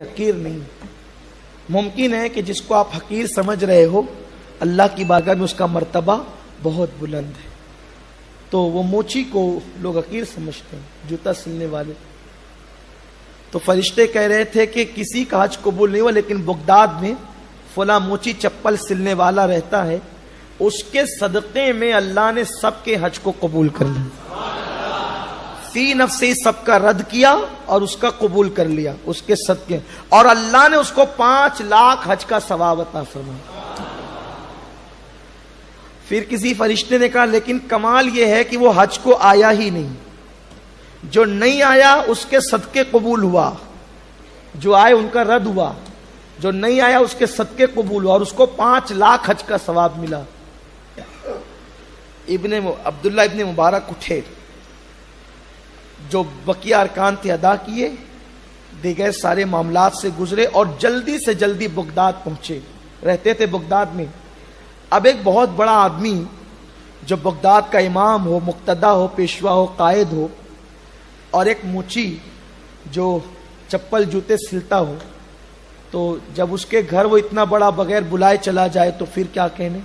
حقیر نہیں. ممکن ہے کہ جس کو آپ حقیر سمجھ رہے ہو اللہ کی بارگاہ میں اس کا مرتبہ بہت بلند ہے. تو وہ موچی کو لوگ حقیر سمجھتے ہیں, جوتا سلنے والے. تو فرشتے کہہ رہے تھے کہ کسی کا حج قبول نہیں ہوا, لیکن بغداد میں فلاں موچی چپل سلنے والا رہتا ہے, اس کے صدقے میں اللہ نے سب کے حج کو قبول کر لیا. فی نفسی سب کا رد کیا اور اس کا قبول کر لیا اس کے صدقے, اور اللہ نے اس کو 5 لاکھ حج کا ثواب عطا فرمایا. پھر کسی فرشتے نے کہا لیکن کمال یہ ہے کہ وہ حج کو آیا ہی نہیں, جو نہیں آیا اس کے صدقے قبول ہوا, جو آئے ان کا رد ہوا, جو نہیں آیا اس کے صدقے قبول ہوا, اور اس کو 5 لاکھ حج کا ثواب ملا. عبداللہ ابن مبارک اٹھے, جو بقیہ ارکان تھے ادا کیے, دیگر سارے معاملات سے گزرے اور جلدی سے جلدی بغداد پہنچے. رہتے تھے بغداد میں. اب ایک بہت بڑا آدمی جو بغداد کا امام ہو, مقتدا ہو, پیشوا ہو, قائد ہو, اور ایک موچی جو چپل جوتے سلتا ہو, تو جب اس کے گھر وہ اتنا بڑا بغیر بلائے چلا جائے تو پھر کیا کہنے.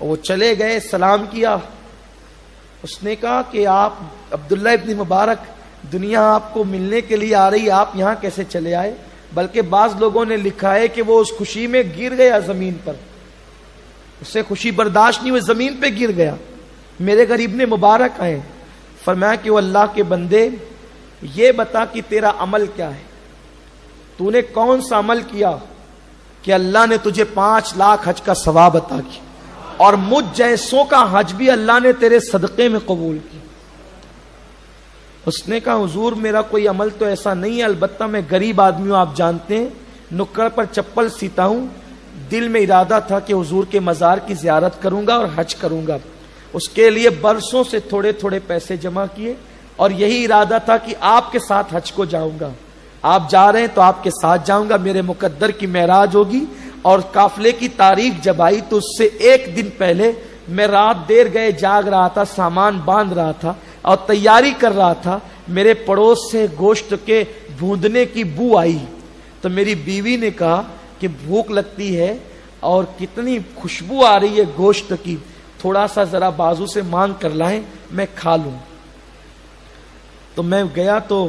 وہ چلے گئے, سلام کیا. اس نے کہا کہ آپ عبداللہ ابن مبارک, دنیا آپ کو ملنے کے لیے آ رہی, آپ یہاں کیسے چلے آئے؟ بلکہ بعض لوگوں نے لکھا ہے کہ وہ اس خوشی میں گر گیا زمین پر, اسے خوشی برداشت نہیں ہوئی, زمین پہ گر گیا. میرے گھر ابن مبارک آئے, فرمایا کہ وہ اللہ کے بندے یہ بتا کہ تیرا عمل کیا ہے, تو نے کون سا عمل کیا کہ اللہ نے تجھے 5 لاکھ حج کا ثواب عطا کیا, اور مجھ جیسوں کا حج بھی اللہ نے تیرے صدقے میں قبول کیا. اس نے کہا حضور میرا کوئی عمل تو ایسا نہیں ہے, البتہ میں غریب آدمی ہوں, آپ جانتے ہیں, نکڑ پر چپل سیتا ہوں. دل میں ارادہ تھا کہ حضور کے مزار کی زیارت کروں گا اور حج کروں گا. اس کے لیے برسوں سے تھوڑے تھوڑے پیسے جمع کیے, اور یہی ارادہ تھا کہ آپ کے ساتھ حج کو جاؤں گا. آپ جا رہے ہیں تو آپ کے ساتھ جاؤں گا, میرے مقدر کی معراج ہوگی. اور قافلے کی تاریخ جب آئی تو اس سے 1 دن پہلے میں رات دیر گئے جاگ رہا تھا, سامان باندھ رہا تھا اور تیاری کر رہا تھا. میرے پڑوس سے گوشت کے بھوندنے کی بو آئی, تو میری بیوی نے کہا کہ بھوک لگتی ہے اور کتنی خوشبو آ رہی ہے گوشت کی, تھوڑا سا ذرا بازو سے مانگ کر لائیں میں کھا لوں. تو میں گیا تو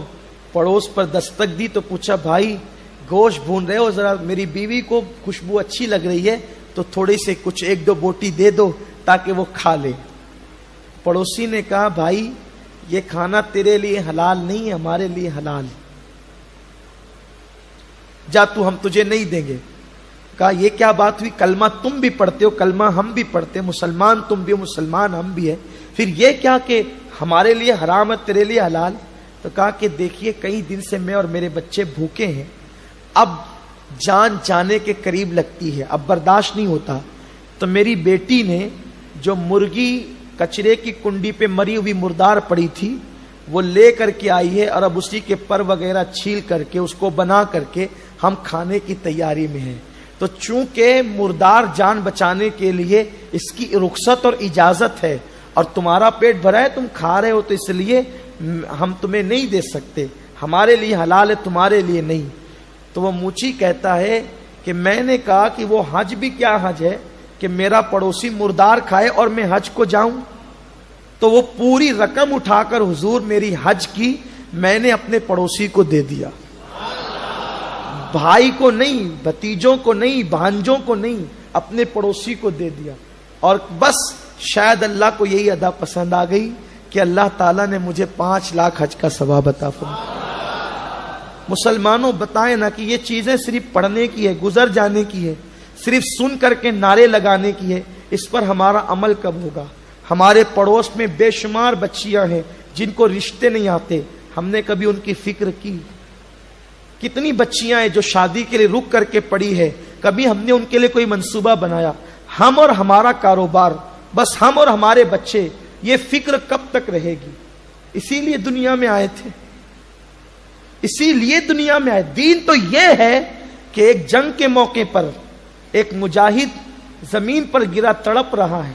پڑوس پر دستک دی, تو پوچھا بھائی گوشت بھون رہے ہو, ذرا میری بیوی کو خوشبو اچھی لگ رہی ہے تو تھوڑی سے کچھ 1-2 بوٹی دے دو تاکہ وہ کھا لے. پڑوسی نے کہا بھائی یہ کھانا تیرے لیے حلال نہیں ہے, ہمارے لیے حلال ہے, جا تو ہم تجھے نہیں دیں گے. کہا یہ کیا بات ہوئی, کلمہ تم بھی پڑھتے ہو, کلمہ ہم بھی پڑھتے, مسلمان تم بھی ہو, مسلمان ہم بھی ہیں, پھر یہ کیا کہ ہمارے لیے حرام ہے تیرے لیے حلال. تو کہا کہ دیکھیے کئی دن سے میں اور میرے بچے بھوکے ہیں, اب جان جانے کے قریب لگتی ہے, اب برداشت نہیں ہوتا. تو میری بیٹی نے جو مرغی کچرے کی کنڈی پہ مری ہوئی مردار پڑی تھی وہ لے کر کے آئی ہے, اور اب اسی کے پر وغیرہ چھیل کر کے اس کو بنا کر کے ہم کھانے کی تیاری میں ہیں. تو چونکہ مردار جان بچانے کے لیے اس کی رخصت اور اجازت ہے, اور تمہارا پیٹ بھرا ہے تم کھا رہے ہو, تو اس لیے ہم تمہیں نہیں دے سکتے, ہمارے لیے حلال ہے تمہارے لیے نہیں. تو وہ موچی کہتا ہے کہ میں نے کہا کہ وہ حج بھی کیا حج ہے کہ میرا پڑوسی مردار کھائے اور میں حج کو جاؤں. تو وہ پوری رقم اٹھا کر حضور میری حج کی میں نے اپنے پڑوسی کو دے دیا, بھائی کو نہیں, بھتیجوں کو نہیں, بھانجوں کو نہیں, اپنے پڑوسی کو دے دیا. اور بس شاید اللہ کو یہی ادا پسند آ گئی کہ اللہ تعالیٰ نے مجھے 5 لاکھ حج کا ثواب عطا فرمایا. مسلمانوں بتائیں نا کہ یہ چیزیں صرف پڑھنے کی ہے, گزر جانے کی ہے, صرف سن کر کے نعرے لگانے کی ہے, اس پر ہمارا عمل کب ہوگا؟ ہمارے پڑوس میں بے شمار بچیاں ہیں جن کو رشتے نہیں آتے, ہم نے کبھی ان کی فکر کی؟ کتنی بچیاں ہیں جو شادی کے لیے رک کر کے پڑی ہے, کبھی ہم نے ان کے لیے کوئی منصوبہ بنایا؟ ہم اور ہمارا کاروبار, بس ہم اور ہمارے بچے, یہ فکر کب تک رہے گی؟ اسی لیے دنیا میں آئے تھے, اسی لیے دنیا میں آئے. دین تو یہ ہے کہ ایک جنگ کے موقع پر ایک مجاہد زمین پر گرا تڑپ رہا ہے,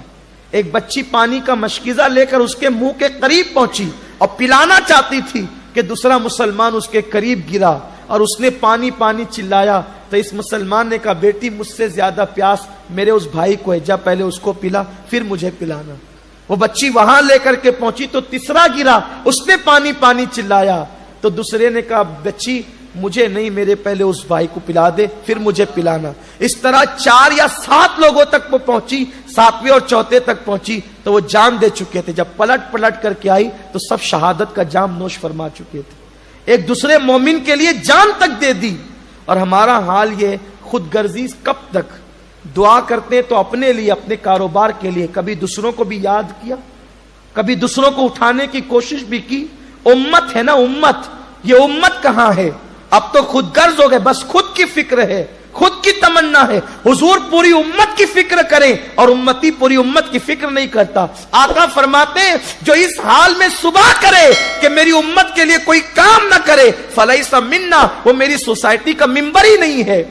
ایک بچی پانی کا مشکیزہ لے کر اس کے منہ کے قریب پہنچی اور پلانا چاہتی تھی کہ دوسرا مسلمان اس کے قریب گرا اور اس نے پانی پانی چلایا تو اس مسلمان نے کہا بیٹی مجھ سے زیادہ پیاس میرے اس بھائی کو ہے، جا پہلے اس کو پلا پھر مجھے پلانا۔ وہ بچی وہاں لے کر کے پہنچی تو تیسرا گرا، اس نے پانی پانی چلایا تو دوسرے نے کہا بچی مجھے نہیں، میرے پہلے اس بھائی کو پلا دے پھر مجھے پلانا۔ اس طرح 4 یا 7 لوگوں تک وہ پہنچی، 7ویں اور 4تھے تک پہنچی تو وہ جام دے چکے تھے۔ جب پلٹ کر کے آئی تو سب شہادت کا جام نوش فرما چکے تھے، ایک دوسرے مومن کے لیے جان تک دے دی۔ اور ہمارا حال یہ خود غرضی کب تک؟ دعا کرتے ہیں تو اپنے لیے، اپنے کاروبار کے لیے، کبھی دوسروں کو بھی یاد کیا، کبھی دوسروں کو اٹھانے کی کوشش بھی کی؟ امت ہے نا امت، یہ امت کہاں ہے؟ اب تو خود غرض ہو گئے، بس خود کی فکر ہے، خود کی تمنا ہے۔ حضور پوری امت کی فکر کریں اور امتی پوری امت کی فکر نہیں کرتا۔ آقا فرماتے ہیں جو اس حال میں صبح کرے کہ میری امت کے لیے کوئی کام نہ کرے فلیس منا، وہ میری سوسائٹی کا ممبر ہی نہیں ہے۔